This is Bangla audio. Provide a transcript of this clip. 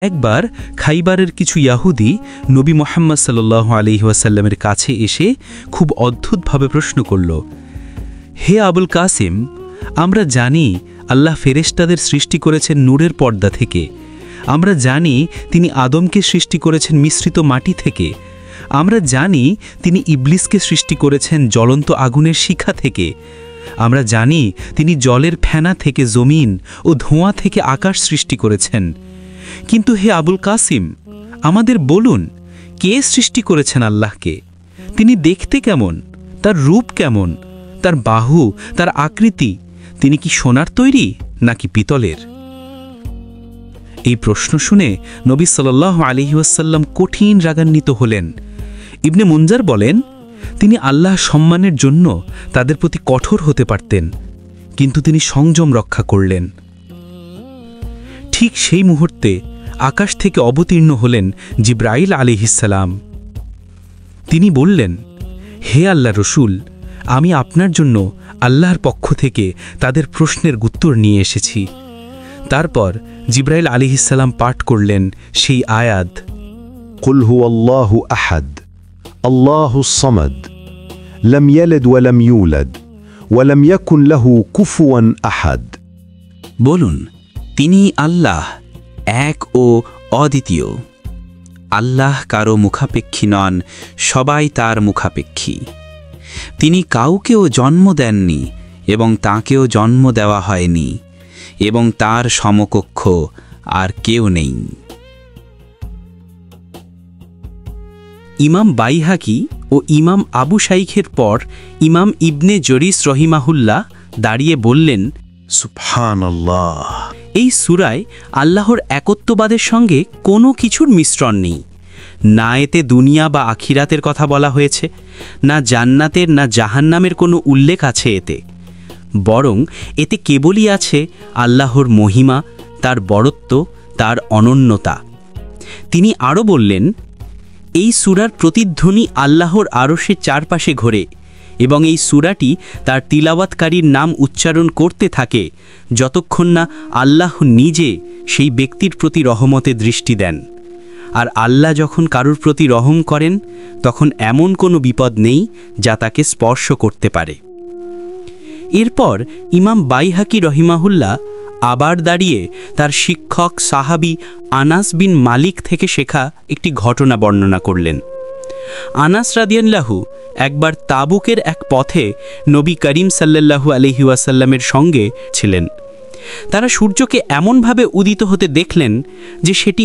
একবার খাইবারের কিছু ইয়াহুদি নবী মুহাম্মদ সাল্লাল্লাহু আলাইহি ওয়াসাল্লামের কাছে এসে খুব অদ্ভুতভাবে প্রশ্ন করল, হে আবুল কাসিম, আমরা জানি আল্লাহ ফেরেশতাদের সৃষ্টি করেছেন নূরের পর্দা থেকে, আমরা জানি তিনি আদমকে সৃষ্টি করেছেন মিশ্রিত মাটি থেকে, আমরা জানি তিনি ইবলিসকে সৃষ্টি করেছেন জ্বলন্ত আগুনের শিখা থেকে, আমরা জানি তিনি জলের ফেনা থেকে জমিন ও ধোঁয়া থেকে আকাশ সৃষ্টি করেছেন। কিন্তু হে আবুল কাসিম, আমাদের বলুন, কে সৃষ্টি করেছেন আল্লাহকে? তিনি দেখতে কেমন? তার রূপ কেমন? তার বাহু, তার আকৃতি, তিনি কি সোনার তৈরি নাকি পিতলের? এই প্রশ্ন শুনে নবী সাল্লাল্লাহু আলাইহি ওয়াসাল্লাম কঠিন রাগান্বিত হলেন। ইবনে মুনজার বলেন, তিনি আল্লাহ সম্মানের জন্য তাদের প্রতি কঠোর হতে পারতেন, কিন্তু তিনি সংযম রক্ষা করলেন। ঠিক সেই মুহূর্তে আকাশ থেকে অবতীর্ণ হলেন জিবরাইল আলাইহিসসালাম। তিনি বললেন, হে আল্লাহ রসূল, আমি আপনার জন্য আল্লাহর পক্ষ থেকে তাদের প্রশ্নের উত্তর নিয়ে এসেছি। তারপর জিবরাইল আলাইহিসসালাম পাঠ করলেন সেই আয়াত, কুল হুয়াল্লাহু আহাদ আল্লাহুস সামাদ লাম ইয়ালিদ ওয়া লাম ইউলাদ ওয়া লাম ইয়াকুন লাহু কুফুয়ান আহাদ। বলুন, তিনি আল্লাহ, এক ও অদ্বিতীয়। আল্লাহ কারো মুখাপেক্ষী নন, সবাই তার মুখাপেক্ষী। তিনি কাউকেও জন্ম দেননি এবং তাঁকেও জন্ম দেওয়া হয়নি, এবং তার সমকক্ষ আর কেউ নেই। ইমাম বাইহাকি ও ইমাম আবু শাইখের পর ইমাম ইবনে জরিস রহিমাহুল্লাহ দাঁড়িয়ে বললেন, সুবহানাল্লাহ। এই সূরায় আল্লাহর একত্ববাদের সঙ্গে কোনো কিছুর মিশ্রণ নেই। না এতে দুনিয়া বা আখিরাতের কথা বলা হয়েছে, না জান্নাতের না জাহান্নামের কোনো উল্লেখ আছে এতে। বরং এতে কেবলই আছে আল্লাহর মহিমা, তার বড়ত্ব, তার অনন্যতা। তিনি আরও বললেন, এই সূরার প্রতিধ্বনি আল্লাহর আরশের চারপাশে ঘোরে এবং এই সূরাটি তার তিলাওয়াতকারীর নাম উচ্চারণ করতে থাকে যতক্ষণ না আল্লাহ নিজে সেই ব্যক্তির প্রতি রহমতে দৃষ্টি দেন। আর আল্লাহ যখন কারুর প্রতি রহম করেন, তখন এমন কোনো বিপদ নেই যা তাকে স্পর্শ করতে পারে। এরপর ইমাম বাইহাকি রহিমাহুল্লাহ আবার দাঁড়িয়ে তার শিক্ষক সাহাবী আনাস বিন মালিক থেকে শেখা একটি ঘটনা বর্ণনা করলেন। আনাস রাদিয়াল্লাহু একবার তাবুকের এক পথে নবী করিম সাল্লাল্লাহু আলাইহি ওয়াসাল্লামের সঙ্গে ছিলেন। তারা সূর্যকে এমনভাবে উদিত হতে দেখলেন যে সেটি